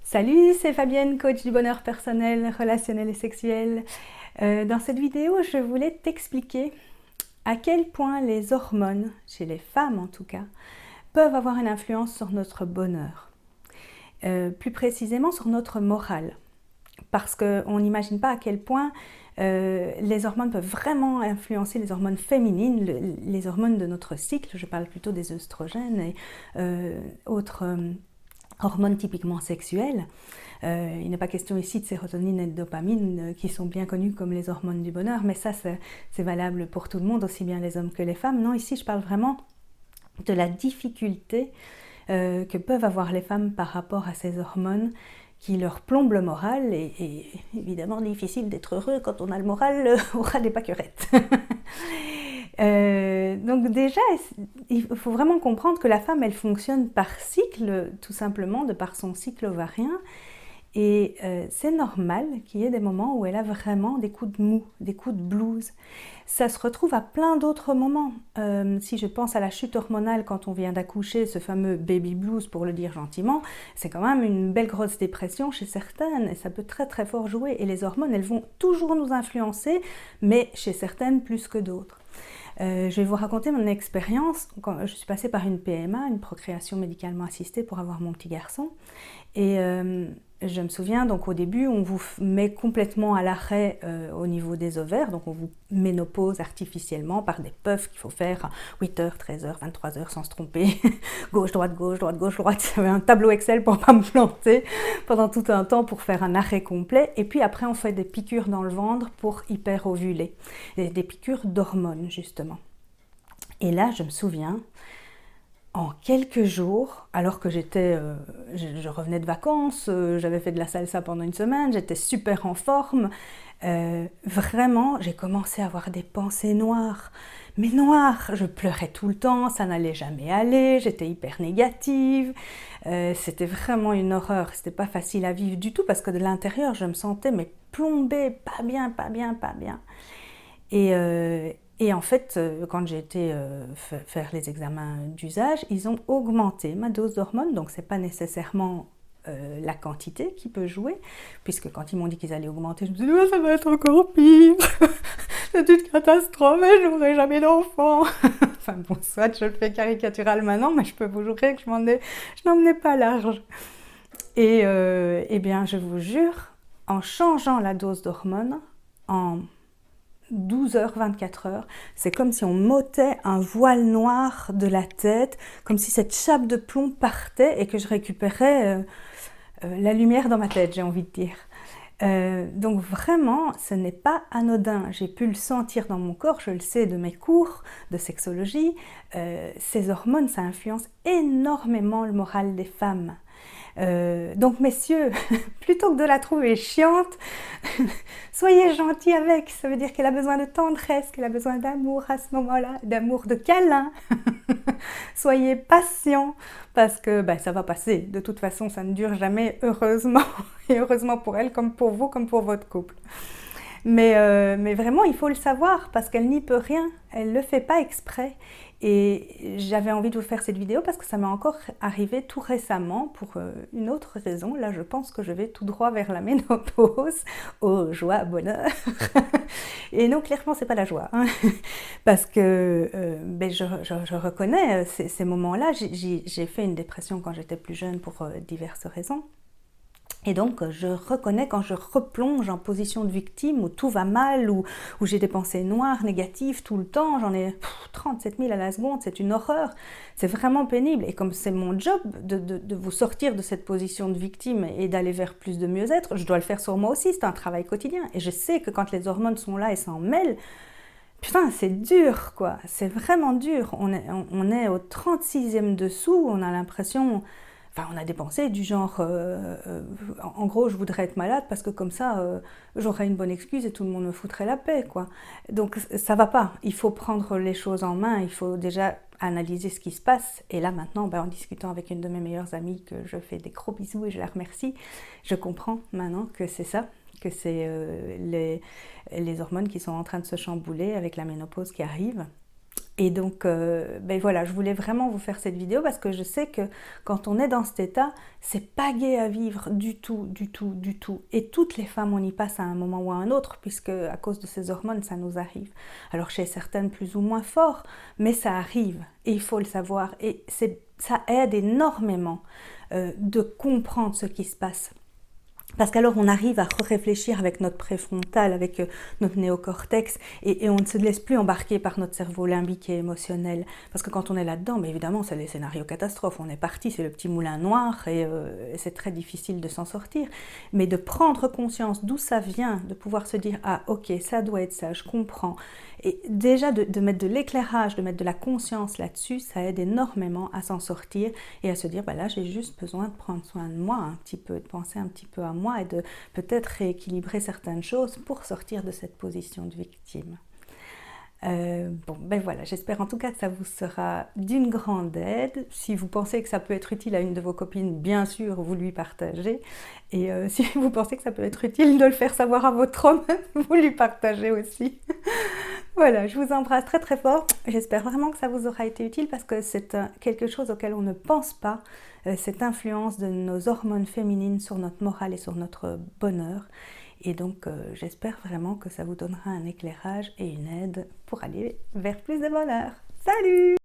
Salut, c'est Fabienne, coach du bonheur personnel, relationnel et sexuel. Dans cette vidéo, je voulais t'expliquer à quel point les hormones, chez les femmes en tout cas, peuvent avoir une influence sur notre bonheur. Plus précisément sur notre morale. Parce qu'on n'imagine pas à quel point les hormones peuvent vraiment influencer les hormones féminines, les hormones de notre cycle. Je parle plutôt des œstrogènes et autres hormones typiquement sexuelles. Il n'est pas question ici de sérotonine et de dopamine qui sont bien connues comme les hormones du bonheur, mais ça c'est valable pour tout le monde, aussi bien les hommes que les femmes. Non, ici je parle vraiment de la difficulté que peuvent avoir les femmes par rapport à ces hormones qui leur plombent le moral, et évidemment difficile d'être heureux quand on a le moral au ras des pâquerettes. Donc déjà, il faut vraiment comprendre que la femme, elle fonctionne par cycle, tout simplement, de par son cycle ovarien. Et c'est normal qu'il y ait des moments où elle a vraiment des coups de mou, des coups de blues. Ça se retrouve à plein d'autres moments. Si je pense à la chute hormonale quand on vient d'accoucher, ce fameux baby blues pour le dire gentiment, c'est quand même une belle grosse dépression chez certaines et ça peut très très fort jouer. Et les hormones, elles vont toujours nous influencer, mais chez certaines plus que d'autres. Je vais vous raconter mon expérience. Quand je suis passée par une PMA, une procréation médicalement assistée pour avoir mon petit garçon. Et je me souviens, donc au début, on vous met complètement à l'arrêt au niveau des ovaires. Donc on vous ménopause artificiellement par des puffs qu'il faut faire à 8h, 13h, 23h sans se tromper. Gauche, droite, gauche, droite, gauche, droite. J'avais un tableau Excel pour ne pas me planter pendant tout un temps pour faire un arrêt complet. Et puis après, on fait des piqûres dans le ventre pour hyper-ovuler. Des piqûres d'hormones, justement. Et là, je me souviens, en quelques jours, alors que je revenais de vacances, j'avais fait de la salsa pendant une semaine, j'étais super en forme, vraiment, j'ai commencé à avoir des pensées noires. Mais noires, je pleurais tout le temps, ça n'allait jamais aller, j'étais hyper négative, c'était vraiment une horreur, c'était pas facile à vivre du tout parce que de l'intérieur, je me sentais mais plombée, pas bien, pas bien, pas bien. Et en fait, quand j'ai été faire les examens d'usage, ils ont augmenté ma dose d'hormones, donc c'est pas nécessairement la quantité qui peut jouer, puisque quand ils m'ont dit qu'ils allaient augmenter, je me suis dit oh, ça va être encore pire, c'est une catastrophe, je n'aurai jamais d'enfant. Enfin bon, soit je le fais caricatural maintenant, mais je peux vous jurer que je n'en menais pas large. Et eh bien, je vous jure, en changeant la dose d'hormones, en 12 heures, 24 heures, c'est comme si on m'ôtait un voile noir de la tête, comme si cette chape de plomb partait et que je récupérais la lumière dans ma tête, j'ai envie de dire. Donc vraiment, ce n'est pas anodin. J'ai pu le sentir dans mon corps, je le sais de mes cours de sexologie. Ces hormones, ça influence énormément le moral des femmes. Donc messieurs, plutôt que de la trouver chiante, soyez gentils avec, ça veut dire qu'elle a besoin de tendresse, qu'elle a besoin d'amour à ce moment-là, d'amour, de câlin. Soyez patients parce que ça va passer, de toute façon ça ne dure jamais, heureusement, et heureusement pour elle comme pour vous, comme pour votre couple. Mais vraiment, il faut le savoir parce qu'elle n'y peut rien, elle ne le fait pas exprès. Et j'avais envie de vous faire cette vidéo parce que ça m'est encore arrivé tout récemment pour une autre raison. Là, je pense que je vais tout droit vers la ménopause. Oh, joie, bonheur. Et non, clairement, c'est pas la joie. Hein. Parce que je reconnais ces moments-là. J'ai fait une dépression quand j'étais plus jeune pour diverses raisons. Et donc, je reconnais quand je replonge en position de victime, où tout va mal, où j'ai des pensées noires, négatives tout le temps, j'en ai 37 000 à la seconde, c'est une horreur, c'est vraiment pénible. Et comme c'est mon job de vous sortir de cette position de victime et d'aller vers plus de mieux-être, je dois le faire sur moi aussi, c'est un travail quotidien. Et je sais que quand les hormones sont là et s'en mêlent, putain, c'est dur, quoi, c'est vraiment dur. On est au 36e dessous, on a l'impression... Enfin, on a des pensées du genre, en gros, je voudrais être malade parce que comme ça, j'aurais une bonne excuse et tout le monde me foutrait la paix, quoi. Donc, ça va pas. Il faut prendre les choses en main. Il faut déjà analyser ce qui se passe. Et là, maintenant, en discutant avec une de mes meilleures amies, que je fais des gros bisous et je la remercie, je comprends maintenant que c'est ça, que c'est les hormones qui sont en train de se chambouler avec la ménopause qui arrive. Et donc, ben voilà, je voulais vraiment vous faire cette vidéo parce que je sais que quand on est dans cet état, c'est pas gai à vivre du tout, du tout, du tout. Et toutes les femmes, on y passe à un moment ou à un autre, puisque à cause de ces hormones, ça nous arrive. Alors chez certaines plus ou moins fort, mais ça arrive et il faut le savoir. Et ça aide énormément de comprendre ce qui se passe. Parce qu'alors on arrive à réfléchir avec notre préfrontal, avec notre néocortex, et on ne se laisse plus embarquer par notre cerveau limbique et émotionnel. Parce que quand on est là-dedans, mais évidemment, c'est les scénarios catastrophes. On est parti, c'est le petit moulin noir, et c'est très difficile de s'en sortir. Mais de prendre conscience d'où ça vient, de pouvoir se dire, ah ok, ça doit être ça, je comprends. Et déjà de mettre de l'éclairage, de mettre de la conscience là-dessus, ça aide énormément à s'en sortir et à se dire, bah là, j'ai juste besoin de prendre soin de moi un petit peu, de penser un petit peu à moi et de peut-être rééquilibrer certaines choses pour sortir de cette position de victime. Bon, ben voilà, j'espère en tout cas que ça vous sera d'une grande aide. Si vous pensez que ça peut être utile à une de vos copines, bien sûr, vous lui partagez. Et si vous pensez que ça peut être utile de le faire savoir à votre homme, vous lui partagez aussi. Voilà, je vous embrasse très très fort. J'espère vraiment que ça vous aura été utile parce que c'est quelque chose auquel on ne pense pas, cette influence de nos hormones féminines sur notre morale et sur notre bonheur. Et donc j'espère vraiment que ça vous donnera un éclairage et une aide pour aller vers plus de bonheur. Salut!